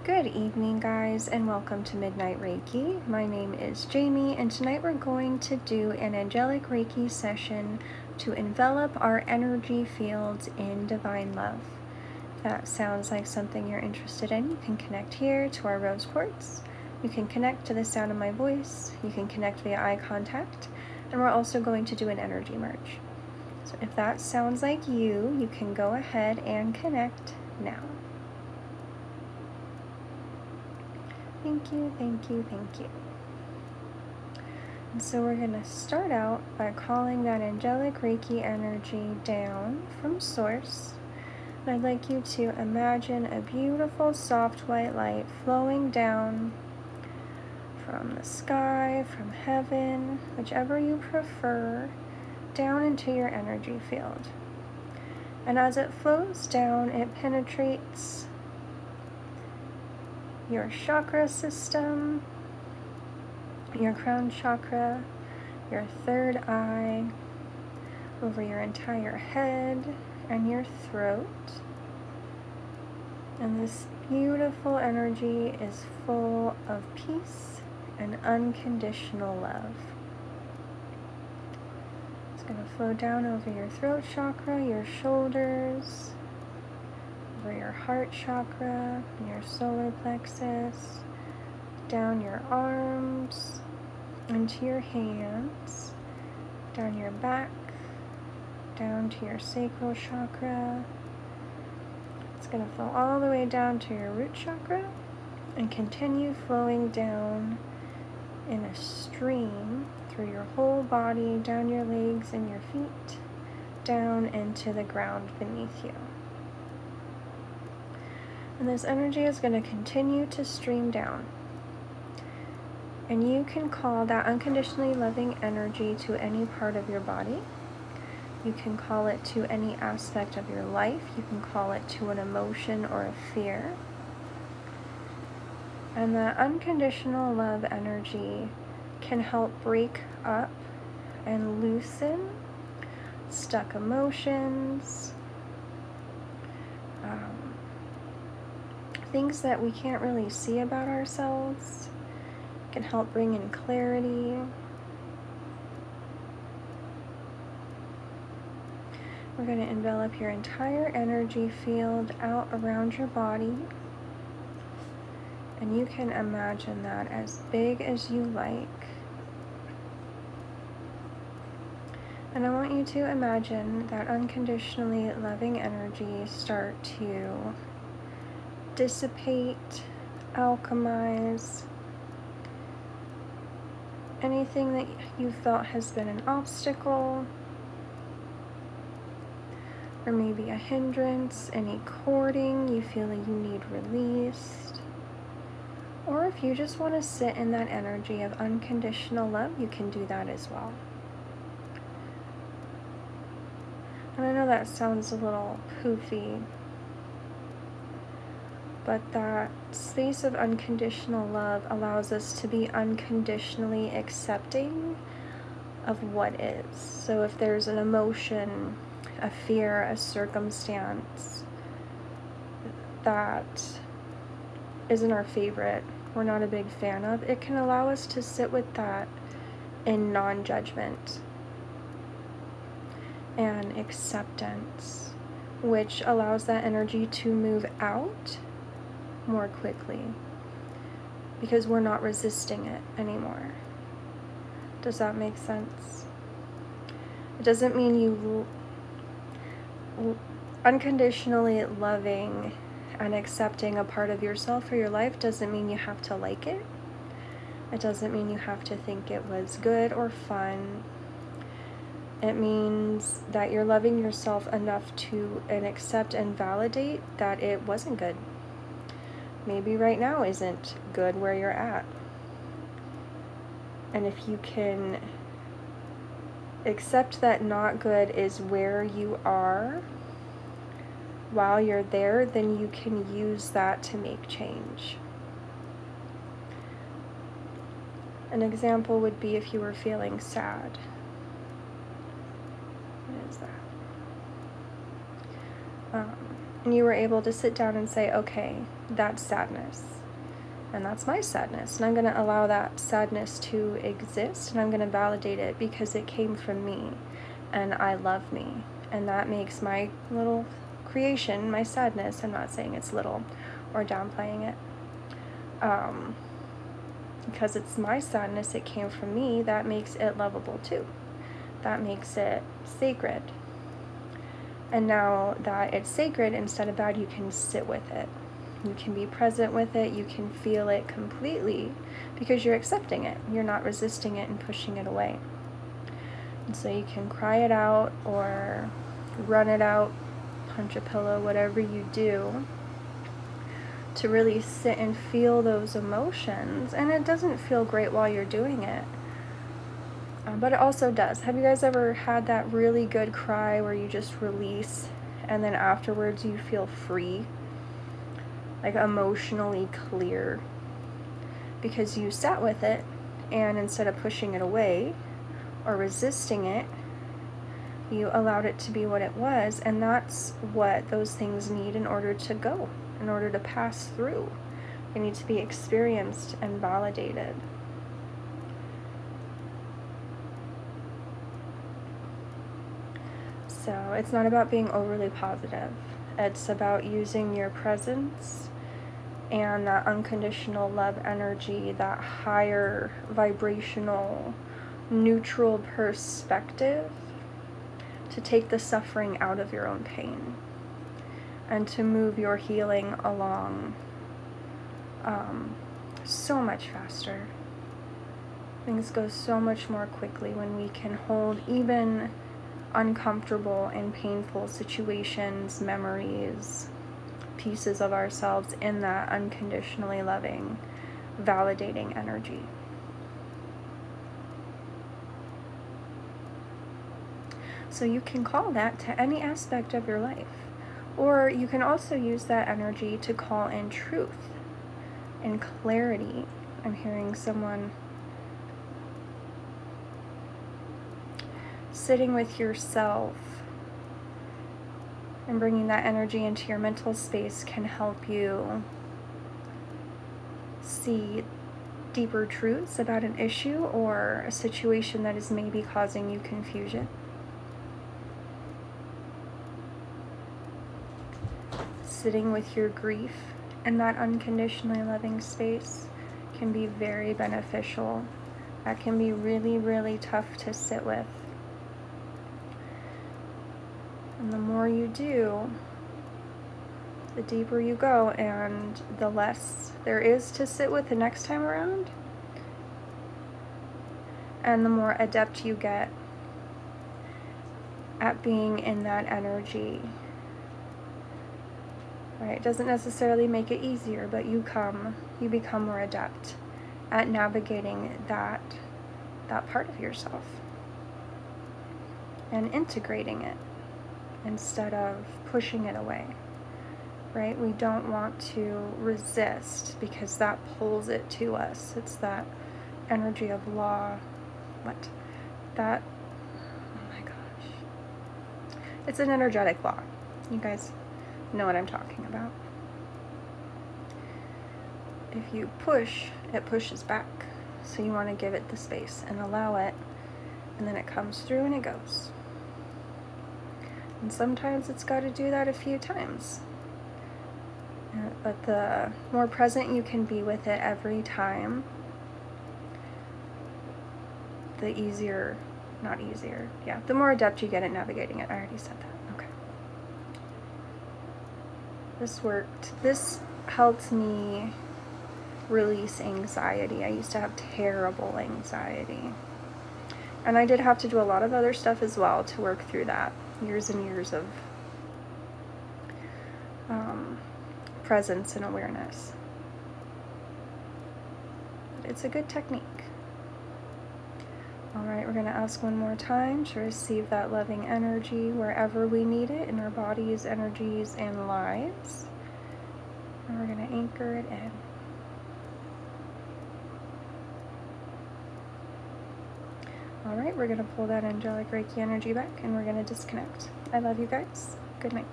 Good evening, guys, and welcome to Midnight Reiki. My name is Jamie, and tonight we're going to do an Angelic Reiki session to envelop our energy fields in divine love. If that sounds like something you're interested in, you can connect here to our rose quartz. You can connect to the sound of my voice. You can connect via eye contact, and we're also going to do an energy merge. So if that sounds like you can go ahead and connect now. Thank you, thank you, thank you. And so we're going to start out by calling that angelic Reiki energy down from source. And I'd like you to imagine a beautiful soft white light flowing down from the sky, from heaven, whichever you prefer, down into your energy field. And as it flows down, it penetrates your chakra system, your crown chakra, your third eye, over your entire head and your throat. And this beautiful energy is full of peace and unconditional love. It's going to flow down over your throat chakra, your shoulders, over your heart chakra, your solar plexus, down your arms, into your hands, down your back, down to your sacral chakra. It's going to flow all the way down to your root chakra and continue flowing down in a stream through your whole body, down your legs and your feet, down into the ground beneath you. And this energy is going to continue to stream down. And you can call that unconditionally loving energy to any part of your body. You can call it to any aspect of your life. You can call it to an emotion or a fear. And that unconditional love energy can help break up and loosen stuck emotions, things that we can't really see about ourselves. It can help bring in clarity. We're going to envelop your entire energy field out around your body. And you can imagine that as big as you like. And I want you to imagine that unconditionally loving energy start to dissipate, alchemize anything that you felt has been an obstacle, or maybe a hindrance, any cording you feel like you need released. Or if you just want to sit in that energy of unconditional love, you can do that as well. And I know that sounds a little poofy, but that space of unconditional love allows us to be unconditionally accepting of what is. So if there's an emotion, a fear, a circumstance that isn't our favorite, we're not a big fan of, it can allow us to sit with that in non-judgment and acceptance, which allows that energy to move out more quickly because we're not resisting it anymore. Does that make sense? It doesn't mean you unconditionally loving and accepting a part of yourself or your life doesn't mean you have to like it. It doesn't mean you have to think it was good or fun. It means that you're loving yourself enough to accept and validate that it wasn't good. Maybe right now isn't good where you're at. And if you can accept that not good is where you are while you're there, then you can use that to make change. An example would be if you were feeling sad. What is that? And you were able to sit down and say, okay, that's sadness. And that's my sadness. And I'm going to allow that sadness to exist. And I'm going to validate it because it came from me. And I love me. And that makes my little creation, my sadness, I'm not saying it's little or downplaying it. Because it's my sadness, it came from me, that makes it lovable too. That makes it sacred. And now that it's sacred, instead of bad, you can sit with it. You can be present with it. You can feel it completely because you're accepting it. You're not resisting it and pushing it away. And so you can cry it out or run it out, punch a pillow, whatever you do, to really sit and feel those emotions. And it doesn't feel great while you're doing it. But it also does. Have you guys ever had that really good cry where you just release and then afterwards you feel free? Like emotionally clear. Because you sat with it, and instead of pushing it away or resisting it, you allowed it to be what it was. And that's what those things need in order to go, in order to pass through. They need to be experienced and validated. So it's not about being overly positive. It's about using your presence and that unconditional love energy, that higher vibrational, neutral perspective, to take the suffering out of your own pain and to move your healing along so much faster. Things go so much more quickly when we can hold even uncomfortable and painful situations, memories, pieces of ourselves in that unconditionally loving, validating energy. So you can call that to any aspect of your life. Or you can also use that energy to call in truth and clarity. I'm hearing someone sitting with yourself and bringing that energy into your mental space can help you see deeper truths about an issue or a situation that is maybe causing you confusion. Sitting with your grief in that unconditionally loving space can be very beneficial. That can be really, really tough to sit with. And the more you do, the deeper you go, and the less there is to sit with the next time around. And the more adept you get at being in that energy. Right? It doesn't necessarily make it easier, but you become more adept at navigating that part of yourself and integrating it instead of pushing it away. Right? We don't want to resist because that pulls it to us. It's that energy of law. Oh my gosh. It's an energetic law. You guys know what I'm talking about. If you push, it pushes back. So you want to give it the space and allow it, and then it comes through and it goes. And sometimes it's got to do that a few times. But the more present you can be with it every time, the more adept you get at navigating it. I already said that. Okay. This worked. This helped me release anxiety. I used to have terrible anxiety. And I did have to do a lot of other stuff as well to work through that. Years and years of presence and awareness. But it's a good technique. Alright, we're going to ask one more time to receive that loving energy wherever we need it in our bodies, energies, and lives. And we're going to anchor it in. Alright, we're going to pull that angelic Reiki energy back and we're going to disconnect. I love you guys. Good night.